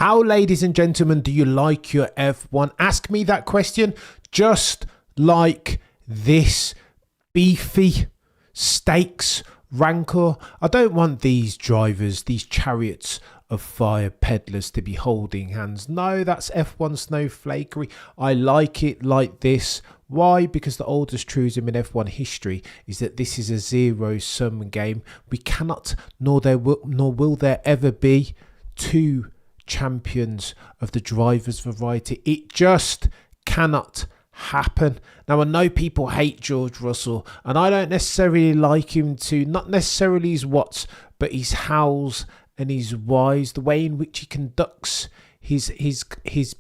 How, ladies and gentlemen, do you like your F1? Ask me that question just like this. Beefy, stakes, rancor. I don't want these drivers, these chariots of fire peddlers to be holding hands. No, that's F1 snowflakery. I like it like this. Why? Because the oldest truism in F1 history is that this is a zero-sum game. We cannot, nor will there ever be, two champions of the drivers' variety. It just cannot happen. Now, I know people hate George Russell, and I don't necessarily like him too. Not necessarily his whats, but his hows and his whys, the way in which he conducts his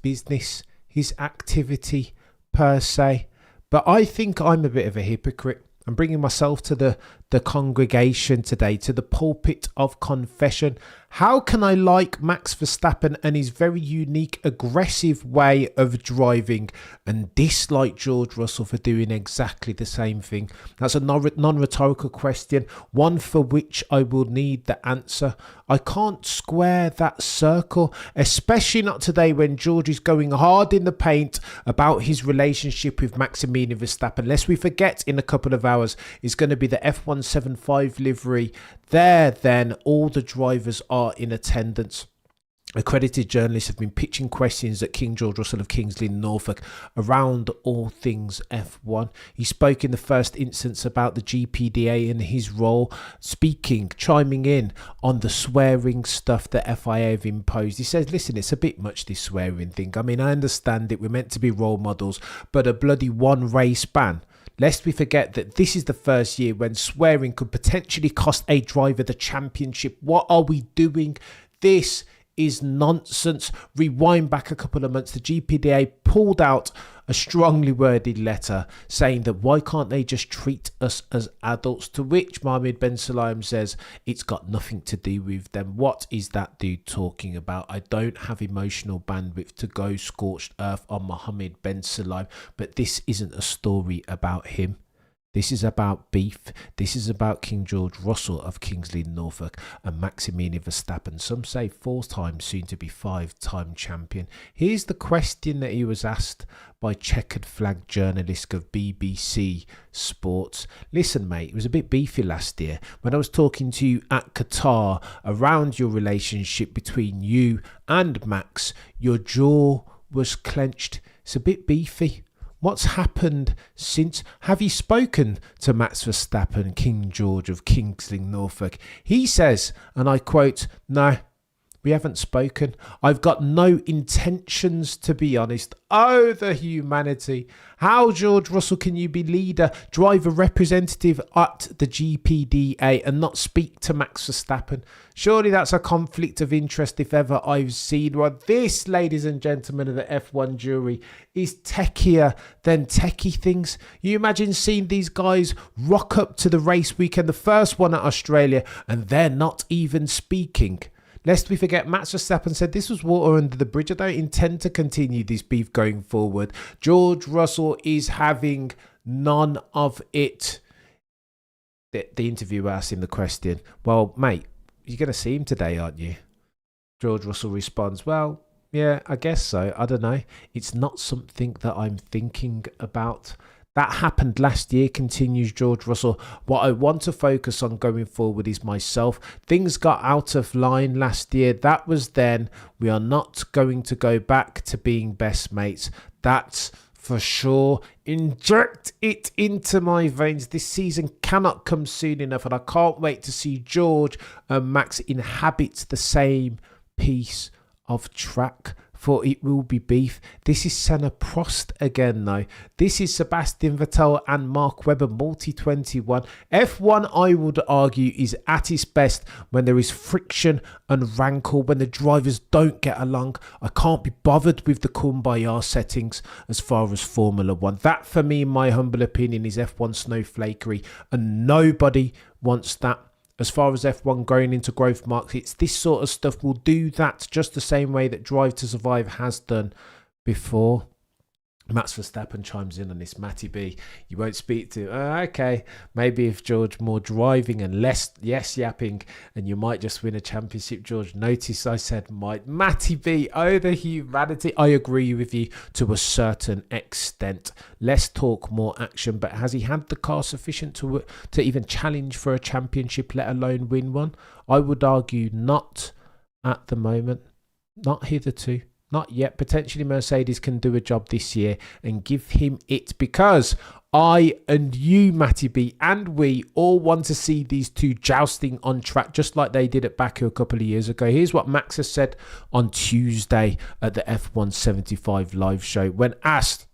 business, his activity per se. But I think I'm a bit of a hypocrite. I'm bringing myself to the congregation today, to the pulpit of confession. How can I like Max Verstappen and his very unique, aggressive way of driving and dislike George Russell for doing exactly the same thing? That's a non-rhetorical question, one for which I will need the answer. I can't square that circle, especially not today when George is going hard in the paint about his relationship with Maximilian Verstappen. Lest we forget, in a couple of hours, it's going to be the F175 livery. There, then, all the drivers are in attendance. Accredited journalists have been pitching questions at King George Russell of Kingsley, Norfolk, around all things F1. He spoke in the first instance about the GPDA and his role, chiming in on the swearing stuff that FIA have imposed. He says, listen, it's a bit much, this swearing thing. I mean, I understand it. We're meant to be role models, but a bloody one race ban. Lest we forget that this is the first year when swearing could potentially cost a driver the championship. What are we doing? This is nonsense. Rewind back a couple of months, the GPDA pulled out a strongly worded letter saying that why can't they just treat us as adults, to which Mohammed Ben Sulayem says it's got nothing to do with them. What is that dude talking about? I don't have emotional bandwidth to go scorched earth on Mohammed Ben Sulayem, but this isn't a story about him. This is about beef. This is about King George Russell of Kingsley, Norfolk, and Maximilian Verstappen. Some say 4-time, soon to be 5-time champion. Here's the question that he was asked by checkered flag journalist of BBC Sports. Listen, mate, it was a bit beefy last year when I was talking to you at Qatar around your relationship between you and Max. Your jaw was clenched. It's a bit beefy. What's happened since? Have you spoken to Max Verstappen, King George of Kingsley, Norfolk? He says, and I quote, no, we haven't spoken. I've got no intentions, to be honest. Oh, the humanity. How, George Russell, can you be leader, driver representative at the GPDA and not speak to Max Verstappen? Surely that's a conflict of interest if ever I've seen one. This, ladies and gentlemen of the F1 jury, is techier than techie things. You imagine seeing these guys rock up to the race weekend, the first one at Australia, and they're not even speaking. Lest we forget, Max Verstappen said this was water under the bridge. I don't intend to continue this beef going forward. George Russell is having none of it. The interviewer asked him the question, well, mate, you're going to see him today, aren't you? George Russell responds, well, yeah, I guess so. I don't know. It's not something that I'm thinking about. That happened last year, continues George Russell. What I want to focus on going forward is myself. Things got out of line last year. That was then. We are not going to go back to being best mates. That's for sure. Inject it into my veins. This season cannot come soon enough, and I can't wait to see George and Max inhabit the same piece of track, for it will be beef. This is Senna Prost again though. This is Sebastian Vettel and Mark Webber multi-21. F1, I would argue, is at its best when there is friction and rancor, when the drivers don't get along. I can't be bothered with the kumbaya settings as far as Formula 1. That, for me, in my humble opinion, is F1 snowflakery, and nobody wants that. As far as F1 going into growth markets, this sort of stuff will do that just the same way that Drive to Survive has done before. Max Verstappen chimes in on this. Matty B, you won't speak to. Okay, maybe if George more driving and less yes yapping, and you might just win a championship. George, notice I said might. Matty B, oh the humanity. I agree with you to a certain extent. Less talk, more action. But has he had the car sufficient to even challenge for a championship, let alone win one? I would argue not at the moment, not hitherto. Not yet. Potentially Mercedes can do a job this year and give him it, because I and you, Matty B, and we all want to see these two jousting on track just like they did at Baku a couple of years ago. Here's what Max has said on Tuesday at the F1 75 live show. When asked,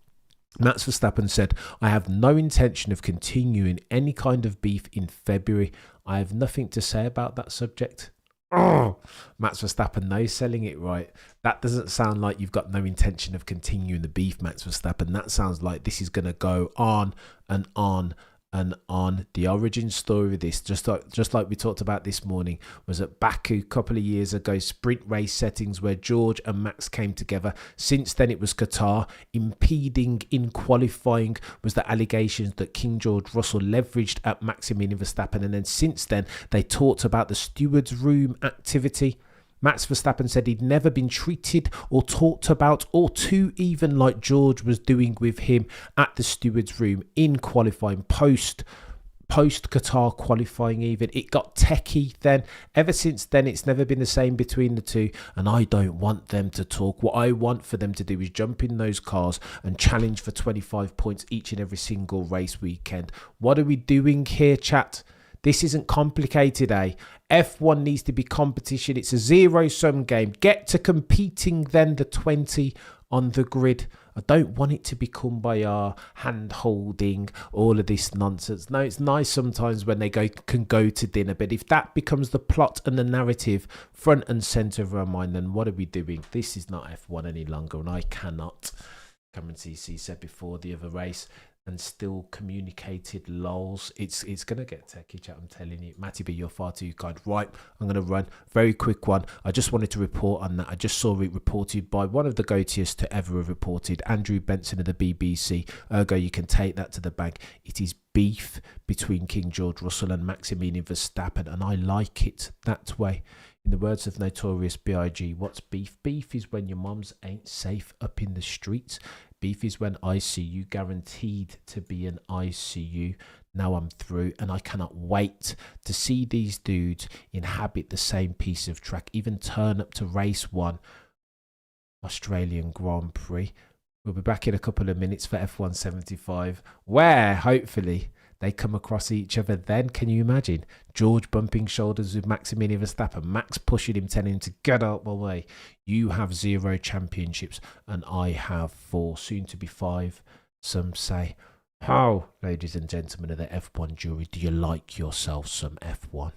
Max Verstappen said, I have no intention of continuing any kind of beef in February. I have nothing to say about that subject. Oh, Max Verstappen, no selling it right. That doesn't sound like you've got no intention of continuing the beef, Max Verstappen. That sounds like this is going to go on and on and on. The origin story of this, just like we talked about this morning, was at Baku a couple of years ago, sprint race settings where George and Max came together. Since then it was Qatar. Impeding in qualifying was the allegations that King George Russell leveraged at Maximilian Verstappen, and then since then they talked about the stewards room activity. Max Verstappen said he'd never been treated or talked about or too even like George was doing with him at the stewards room in qualifying, post Qatar qualifying even. It got techie then. Ever since then, it's never been the same between the two, and I don't want them to talk. What I want for them to do is jump in those cars and challenge for 25 points each and every single race weekend. What are we doing here, chat? This isn't complicated, eh? F1 needs to be competition. It's a zero-sum game. Get to competing then, the 20 on the grid. I don't want it to be kumbaya, hand-holding, all of this nonsense. No, it's nice sometimes when they can go to dinner, but if that becomes the plot and the narrative front and centre of our mind, then what are we doing? This is not F1 any longer, and I cannot. Cameron CC said before the other race, and still communicated lols. It's going to get techie, chat, I'm telling you. Matty B, you're far too kind. Right, I'm going to run. Very quick one. I just wanted to report on that. I just saw it reported by one of the goatiest to ever have reported, Andrew Benson of the BBC. Ergo, you can take that to the bank. It is beef between King George Russell and Maximilian Verstappen, and I like it that way. In the words of Notorious B.I.G., what's beef? Beef is when your mums ain't safe up in the streets. Beef is when ICU guaranteed to be an ICU. Now I'm through, and I cannot wait to see these dudes inhabit the same piece of track, even turn up to race 1 Australian Grand Prix. We'll be back in a couple of minutes for F1 75, where hopefully they come across each other then. Can you imagine? George bumping shoulders with Maximilian Verstappen. Max pushing him, telling him to get out my way. You have 0 championships and I have 4, soon to be 5, some say. How, ladies and gentlemen of the F1 jury, do you like yourself some F1?